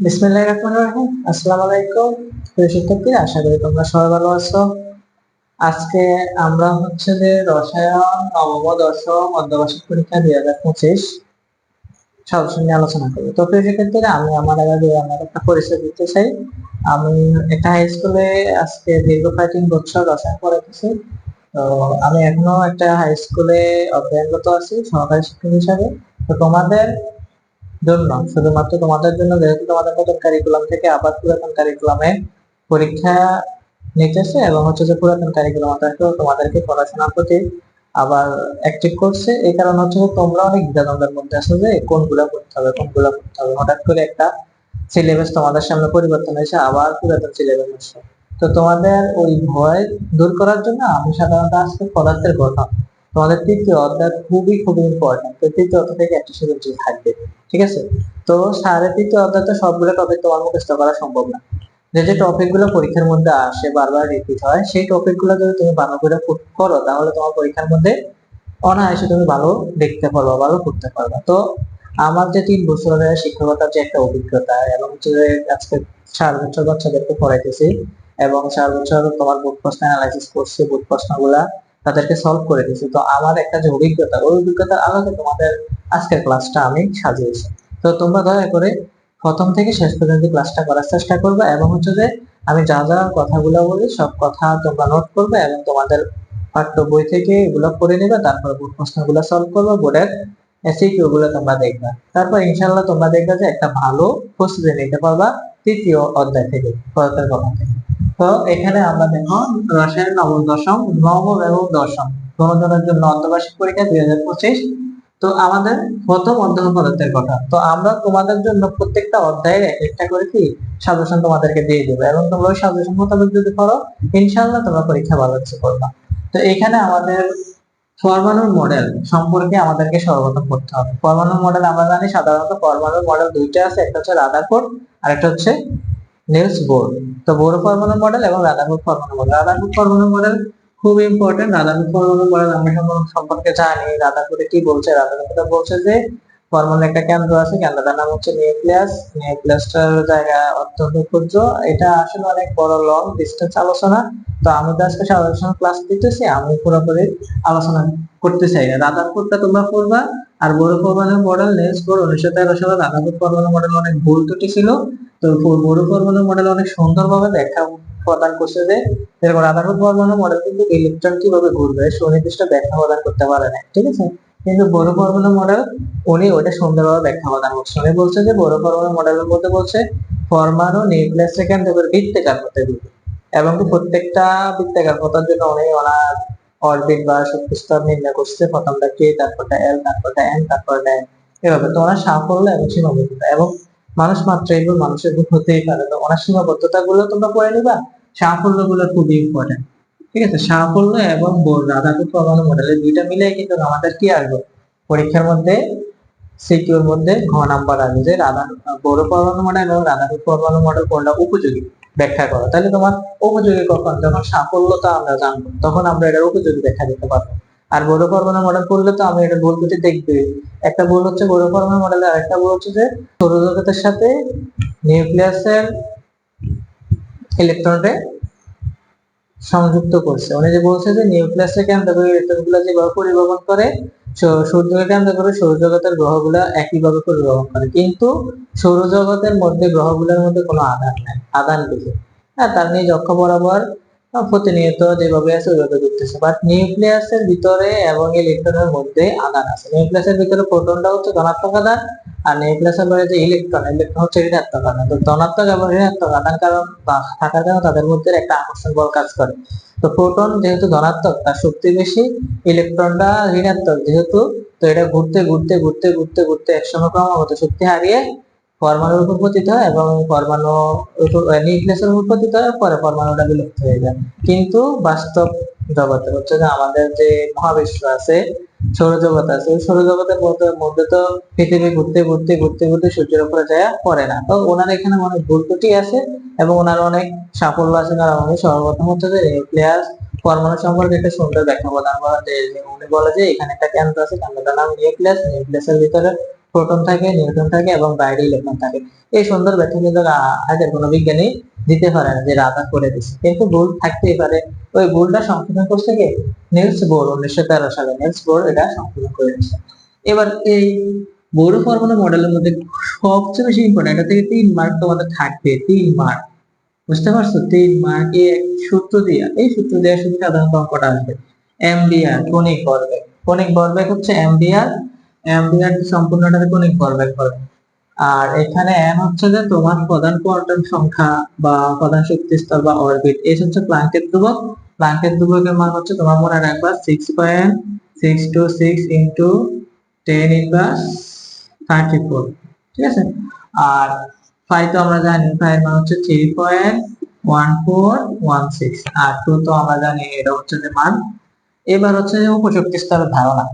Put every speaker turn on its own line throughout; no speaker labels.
বিসমিল্লাহির রহমানির রহিম। আসসালামু আলাইকুম প্রিয় শিক্ষার্থীরা, আশা করি তোমরা সবাই ভালো আছো। আজকে আমরা হচ্ছে যে রসায়ন নবম ও দশম অর্ধবার্ষিক পরীক্ষা 2025 সদস্য নিয়ে আলোচনা করবো। তো প্রিয় শিক্ষার্থীরা, আমি আমার আগে আমার একটা পরিচয় দিতে চাই। আমি একটা হাই স্কুলে আজকে দীর্ঘ প্রায় 3 বছর রসায়ন পড়াইতেছি। তো আমি এখনো একটা হাই স্কুলে অধ্যয়নরত আছি সহকারী শিক্ষক হিসাবে। তো তোমাদের জন্য, শুধুমাত্র তোমাদের জন্য, যেহেতু তোমাদের নতুন কারিকুলাম থেকে আবার পুরাতন কারিকুলামে পরীক্ষা নিতেছে এবং হচ্ছে যে পুরাতন কারিকুলামটাকেও তোমাদেরকে পড়াশোনার প্রতি আবার অ্যাক্টিভ করছে। এই কারণে হচ্ছে যে তোমরা অনেক দ্বিধাদ্বন্দ্বের মধ্যে আছো যে কোনগুলা করতে হবে কোনগুলা করতে হবে। হঠাৎ করে একটা সিলেবাস তোমাদের সামনে পরিবর্তন হয়েছে, আবার পুরাতন সিলেবাস হচ্ছে। তো তোমাদের ওই ভয় দূর করার জন্য আমি সাধারণত আজকে পদার্থের গঠন, তোমাদের তৃতীয় অধ্যায় খুবই খুবই ইম্পর্টেন্ট। তো তৃতীয় অধ্যায় থেকে একটা সৃজনশীল থাকবে, ঠিক আছে? তো সাড়ে তৃতীয় অধ্যায় তো সবগুলো টপিক তোমার মুখস্থ করা সম্ভব না। যে যে টপিক গুলো পরীক্ষার মধ্যে আসে, বারবার রিপিট হয়, সেই টপিক গুলো যদি তুমি ভালো করে করো, তাহলে তোমার পরীক্ষার মধ্যে অনায়াসে তুমি ভালো দেখতে পারবা, ভালো করতে পারবা। তো আমার যে 3 বছরের শিক্ষকতার যে একটা অভিজ্ঞতা, এবং হচ্ছে যে আজকে 4 বছর বাচ্চাদেরকে পড়াইতেছি, এবং 4 বছর তোমার বোর্ড প্রশ্ন অ্যানালাইসিস করছি, বোর্ড প্রশ্নগুলা তাদেরকে সলভ করে দিচ্ছি। তো আমার একটা যে অভিজ্ঞতা, ওই অভিজ্ঞতার আলোকে তোমাদের আজকের ক্লাসটা আমি সাজিয়েছি। তো তোমরা দয়া করে প্রথম থেকে শেষ পর্যন্ত ক্লাসটা করার চেষ্টা করবে, এবং হচ্ছে যে আমি যা যা কথাগুলো বলি সব কথা তোমরা নোট করবে, এবং তোমাদের পাঠ্য বই থেকে এগুলো পড়ে নিবে। তারপর বোর্ড প্রশ্নগুলো সলভ করবে, বোর্ডের এসিকিউ গুলো তোমরা দেখবে। তারপর ইনশাআল্লাহ তোমরা দেখবে যে একটা ভালো প্রস্তুতি নিতে পারবা তৃতীয় অধ্যায় থেকে, পদার্থের গঠন থেকে। তো এখানে আমরা দেখো রসায়ন নবম এবং দশম দোনোজনের জন্য অর্ধবার্ষিক পরীক্ষা 2025। তো আমাদের প্রথম অধ্যায় পদার্থের গঠন। তো আমরা তোমাদের জন্য প্রত্যেকটা অধ্যায়ের এক একটা করে কি সাজেশন তোমাদেরকে দিয়ে দেবো, এবং তোমরা ওই সাজেশন মোতাবেক যদি করো, ইনশাআল্লাহ তোমরা পরীক্ষা ভালো কিছু করবা। তো এখানে আমাদের পরমাণুর মডেল সম্পর্কে আমাদেরকে সর্বপ্রথম পড়তে হবে। পরমাণুর মডেল আমরা জানি সাধারণত পরমাণুর মডেল দুইটা আছে, একটা হচ্ছে রাদারফোর্ড আর একটা হচ্ছে নিলস বোর। তো বোর পরমাণু মডেল এবং রাদারফোর্ড পরমাণু মডেল। রাদারফোর্ড পরমাণু মডেল খুব ইম্পর্টেন্ট। রাদারফোর্ড পরমাণু মডেল আমরা সম্পর্কে জানি। রাদারফোর্ডে কি বলছে? রাদারফোর্ডে বলছে যে পরমাণুর একটা কেন্দ্র আছে, কেন্দ্রটার নাম হচ্ছে নিউক্লিয়াস। নিউক্লিয়াসটার জায়গা অত্যন্ত ক্ষুদ্র। এটা আসলে অনেক বড় লং ডিস্টেন্স আলোচনা। তো আমি তো আজকে সাধারণ ক্লাস দিতেছি, আমি পুরোপুরি আলোচনা করতে চাই না। রাদারফোর্ডটা তোমরা পড়বা। আর বোর পরমাণু মডেল নিলস বোর 1913 সালে রাদারফোর্ড পরমাণু মডেল অনেক ভুল ত্রুটি ছিল। তো বোর পরমাণু মডেল অনেক সুন্দরভাবে ব্যাখ্যা প্রদান করছে যে এরকম রাদারফোর্ড পরমাণু মডেল কিন্তু ইলেকট্রন কিভাবে ঘুরবে সুনির্দিষ্ট ব্যাখ্যা প্রদান করতে পারে না, ঠিক আছে? কিন্তু বোর পরমাণু মডেল উনি ওইটা সুন্দরভাবে ব্যাখ্যা প্রদান করছে। উনি বলছে যে বোর পরমাণু মডেলের মধ্যে বলছে পরমাণু নিউক্লিয়াসের কেন্দ্র করে বৃত্তাকার হতে দিবে, এবং প্রত্যেকটা বৃত্তাকার হতার জন্য উনি ওনার অরবিট বা শক্তি স্তর নির্ণয় করছে। প্রথমটা কে, তারপরটা এল, তারপরটা এন, তারপরটা এন, এভাবে। তো ওনার সাফল্য এবং সীমাবদ্ধতা, এবং মানুষ মাত্র এগুলো মানুষের ভুল হতেই পারে। তো ওনার সীমাবদ্ধতা গুলো তোমরা পড়ে নিবা, সাফল্য গুলো খুবই ইম্পর্টেন্ট, ঠিক আছে? সাফল্য এবং বোর রাদারফোর্ড পরমাণু মডেলের দুইটা মিলে কিন্তু আমাদের কি আসবে পরীক্ষার মধ্যে, সিকিউর মধ্যে ঘ নাম্বার আসবে যে বোর পরমাণু মডেল এবং রাদারফোর্ড পরমাণু মডেল কোনটা উপযোগী ব্যাখ্যা করো। তাহলে তোমার উপযোগী কখন, যখন সাফল্যতা আমরা জানবো, তখন আমরা এটার উপযোগী ব্যাখ্যা দিতে পারবো। আর বোর পরমাণু মডেল পড়লে তো আমি এটা ভুল দুটি দেখবে। একটা ভুল হচ্ছে বোর পরমাণু মডেলের, আরেকটা ভুল হচ্ছে যে সৌরজগতের সাথে নিউক্লিয়াসের ইলেকট্রনকে সংযুক্ত করছে। উনি যে বলছে যে নিউক্লিয়াসের কেন্দ্র করে ইলেকট্রনগুলো যেভাবে পরিবহন করে, সূর্যকে কেন্দ্র করে সৌরজগতের গ্রহগুলো একইভাবে পরিবহন করে, কিন্তু সৌরজগতের মধ্যে গ্রহগুলোর মধ্যে কোনো আধান নাই, আধান বেশি। হ্যাঁ, তার নিজ অক্ষ বরাবর প্রতিনিয়ত যেভাবে আছে ওইভাবে ঘুরতেছে। বাট নিউক্লিয়াসের ভিতরে এবং ইলেকট্রনের মধ্যে আধান আছে। নিউক্লিয়াসের ভিতরে প্রোটনটা হচ্ছে ধনাত্মক আধান, আর নিউক্লিয়াসের বাইরে যে ইলেকট্রন, ইলেকট্রন হচ্ছে ঋণাত্মক আধান। তো ধনাত্মক এবং ঋণাত্মক আধান কারণ থাকার কারণে তাদের মধ্যে একটা আকর্ষণ বল কাজ করে। তো প্রোটন যেহেতু ধনাত্মক, তার শক্তি বেশি। ইলেকট্রনটা ঋণাত্মক যেহেতু, তো এটা ঘুরতে ঘুরতে ঘুরতে ঘুরতে ঘুরতে একসময় ক্রমাগত শক্তি হারিয়ে পরমাণুর উপর পতিত হয়, এবং পরমাণু নিউক্লিয়াসের উপর পতিত হয়, পরে পরমাণুটা বিলুপ্ত হয়ে যায়। কিন্তু বাস্তব জগতে হচ্ছে যে আমাদের যে মহাবিশ্ব আছে, সৌরজগৎ আছে, ওই সৌরজগতের মধ্যে তো পৃথিবী ঘুরতে ঘুরতে ঘুরতে ঘুরতে সূর্যের উপরে যায় পড়ে না। তো ওনার এখানে অনেক ভুল ত্রুটি আছে, এবং ওনার অনেক সাফল্য আছে। কারণ উনি সর্বপ্রথম হচ্ছে যে নিউক্লিয়াস পরমাণু সম্পর্কে একটা সুন্দর ব্যাখ্যা প্রদান করা যে উনি বলে যে এখানে একটা কেন্দ্র আছে, কেন্দ্রটার নাম নিউক্লিয়াস, নিউক্লিয়াসের ভিতরে প্রোটন থাকে, নিউট্রন থাকে এবং বাইরে ইলেকট্রন থাকে। এই সুন্দর ব্যাখ্যা কিন্তু আগের কোনো বিজ্ঞানী দিতে পারে না, যে রাধা করে দিচ্ছে, কিন্তু ভুল থাকতেই পারে। ওই ভুলটা সংশোধন করছে কে? নিলস বোর 1913 সালে নিলস বোর এটা সংশোধন করে দিচ্ছে। এবার এই বোর পরমাণু মডেলের মধ্যে সবচেয়ে বেশি ইম্পর্টেন্ট, এটা থেকে 3 মার্ক তোমাদের থাকবে, 3 মার্ক। বুঝতে পারছো? 3 মার্কে সূত্র দিয়া, এই সূত্র দিয়ে শুধু সাধারণত অঙ্কটা আসবে। এমবিআর কণিক ভরবেগ, কণিক ভরবেগ হচ্ছে এমবিআর, এমবিআর সম্পূর্ণটাকে কণিক ভরবেগ বলে। আর এখানে এম হচ্ছে যে তোমার প্রধান কোয়ান্টাম সংখ্যা বা প্রধান শক্তি স্তর বা অরবিট। এই হচ্ছে প্ল্যাঙ্কের ধ্রুবক, প্ল্যাঙ্কের ধ্রুবকের মান হচ্ছে তোমার মনে রাখবা 6.626 ইন্টু 10^34। ঠিক আছে? আর ফাই তো আমরা জানি, ফাই এর মান হচ্ছে 3.1416, আর টু তো আমরা জানি এটা হচ্ছে যে মান। এবার হচ্ছে যে উপশক্তি স্তরের ধারণা,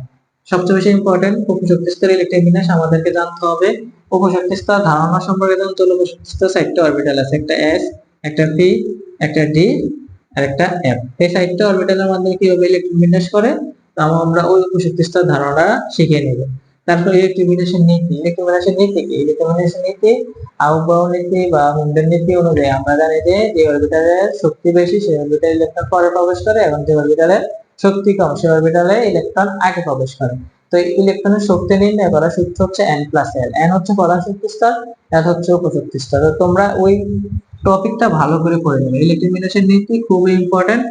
সবচেয়ে বেশি ইম্পর্টেন্ট। উপশক্তি স্তরের ইলেকট্রন বিন্যাস আমাদেরকে জানতে হবে। উপশক্তি স্তর ধারণা সম্পর্কে জানতে হলে উপশক্তি স্তর 4টা অরবিটাল আছে, একটা এস, একটা পি, একটা ডি আর একটা এফ। এই 4টা অরবিটালের মাধ্যমে কিভাবে ইলেকট্রন বিন্যাস করে তাও আমরা ওই উপশক্তি স্তর ধারণা শিখে নেব। তারপর ইলেকট্রন বিন্যাসের নীতি, ইলেকট্রন বিন্যাসের নীতি কি? ইলেকট্রন বিন্যাসের নীতি আউবাউ নীতি বা মুন্ডের নীতি অনুযায়ী আমরা জানি যে যে অরবিটালের শক্তি বেশি সেই অরবিটালে ইলেকট্রন পরে প্রবেশ করে, এবং যে অরবিটালের শক্তি কম সেই অরবিটালে ইলেকট্রন আগে প্রবেশ করে। তো ইলেকট্রনের শক্তি নির্ণয় করার সূত্র হচ্ছে n+l। n হচ্ছে প্রধান শক্তি স্তর, l হচ্ছে উপশক্তি স্তর। তো তোমরা ওই টপিকটা ভালো করে পড়ে নেবে, ইলেকট্রন বিন্যাসের নীতি খুবই ইম্পর্টেন্ট,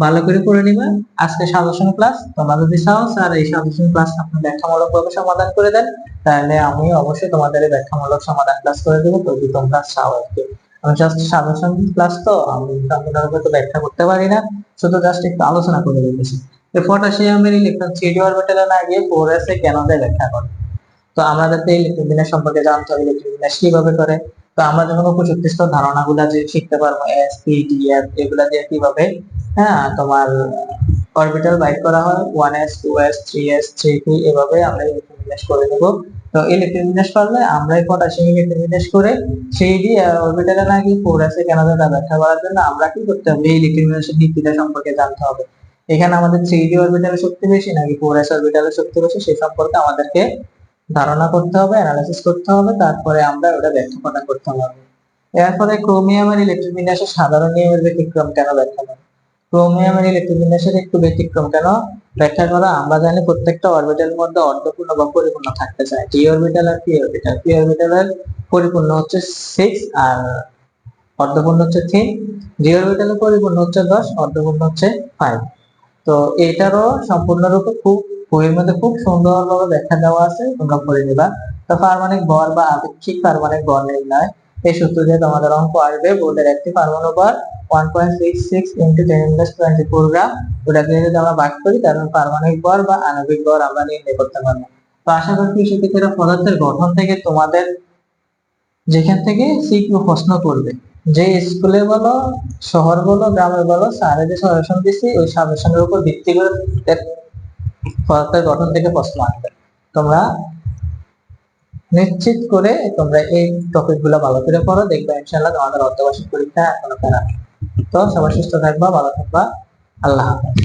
ভালো করে পড়ে নিবা। আজকে সাজেশন ক্লাস, তোমরা যদি চাও স্যার এই সাজেশন ক্লাস আপনি ব্যাখ্যামূলক ভাবে সমাধান করে দেন, তাহলে আমি অবশ্যই তোমাদের এই ব্যাখ্যামূলক সমাধান ক্লাস করে দেবো, যদি তোমরা চাও আর কি। আমি জাস্ট সাজেশন ক্লাস, তো আমি সম্পূর্ণরূপে তো ব্যাখ্যা করতে পারি না, শুধু জাস্ট একটু আলোচনা করে দিতেছি। পটাশিয়ামের ইলেকট্রন 3d অরবিটালে না গিয়ে 4s এ কেন যায় ব্যাখ্যা করে। তো আমাদের তো ইলেকট্রন বিন্যাস সম্পর্কে জানতে হবে, ইলেকট্রন বিন্যাস কিভাবে করে। তো আমরা যখন উপশক্তি স্তর ধারণাগুলো যে শিখতে পারবো, এস পি ডি এফ এগুলা দিয়ে কিভাবে তোমার অরবিটাল বাইর করা হয়, 1s 2s 3s 3p, এভাবে আমরা ইলেকট্রন বিন্যাস করে নেব। তো ইলেকট্রন বিন্যাস করলে আমরা এই পটাশিয়াম ইলেকট্রন বিন্যাস করে 3d অরবিটালে না গিয়ে 4s এ কেন যায় তা ব্যাখ্যা করার জন্য আমরা কি করতে হবে? এই ইলেকট্রন বিন্যাসের নীতিটা সম্পর্কে জানতে হবে। এখানে আমাদের 3d অরবিটালের শক্তি বেশি নাকি 4s অরবিটালের শক্তি বেশি সেই সম্পর্কে আমাদেরকে ধারণা করতে হবে, অ্যানালাইসিস করতে হবে, তারপরে আমরা ওটা ব্যাখ্যা প্রদান করতে হবে। এরপরে ক্রোমিয়ামের ইলেকট্রন বিন্যাসের সাধারণ নিয়মের ব্যতিক্রম কেন ব্যাখ্যা করা। ক্রোমিয়ামের ইলেকট্রন বিন্যাসের একটু ব্যতিক্রম কেন ব্যাখ্যা করা। আমরা জানি প্রত্যেকটা অরবিটালের মধ্যে অর্ধপূর্ণ বা পরিপূর্ণ থাকতে চায়, ডি অরবিটাল আর পি অরবিটাল। পি অরবিটালের পরিপূর্ণ হচ্ছে 6 আর অর্ধপূর্ণ হচ্ছে 3, ডি অরবিটালের পরিপূর্ণ হচ্ছে 10, অর্ধপূর্ণ হচ্ছে 5। তো এটারও সম্পূর্ণরূপে বইয়ের মধ্যে খুব সুন্দরভাবে ব্যাখ্যা দেওয়া আছে, তোমরা পড়ে নিবা। তো পারমাণবিক ভর বা আপেক্ষিক পারমাণবিক ভর নির্ণয়, এই সূত্র দিয়ে তোমাদের অঙ্ক আসবে। বোর্ডের একটি পারমাণবিক ভর 1.66 ইন্টু 10^24 গ্রাম, ওটা দিয়ে যদি আমরা ভাগ করি তাহলে পারমাণবিক ভর বা আণবিক ভর আমরা নির্ণয় করতে পারবো। তো আশা করছি সেক্ষেত্রে পদার্থের গঠন থেকে তোমাদের যেখান থেকে সিকিউ প্রশ্ন করবে, যে স্কুলে বলো, শহর বলো, গ্রামে বলো, স্যারে যে সাজেশন দিচ্ছি ওই সাজেশনের উপর ভিত্তি করে পদার্থের গঠন থেকে প্রশ্ন আসবে। তোমরা নিশ্চিত করে তোমরা এই টপিক গুলো ভালো করে পড়ো, দেখবে ইনশাআল্লাহ তোমাদের অর্ধবার্ষিক পরীক্ষা এখনো প্যারা নেই। তো সবাই সুস্থ থাকবা, ভালো থাকবা, আল্লাহ হাফেজ।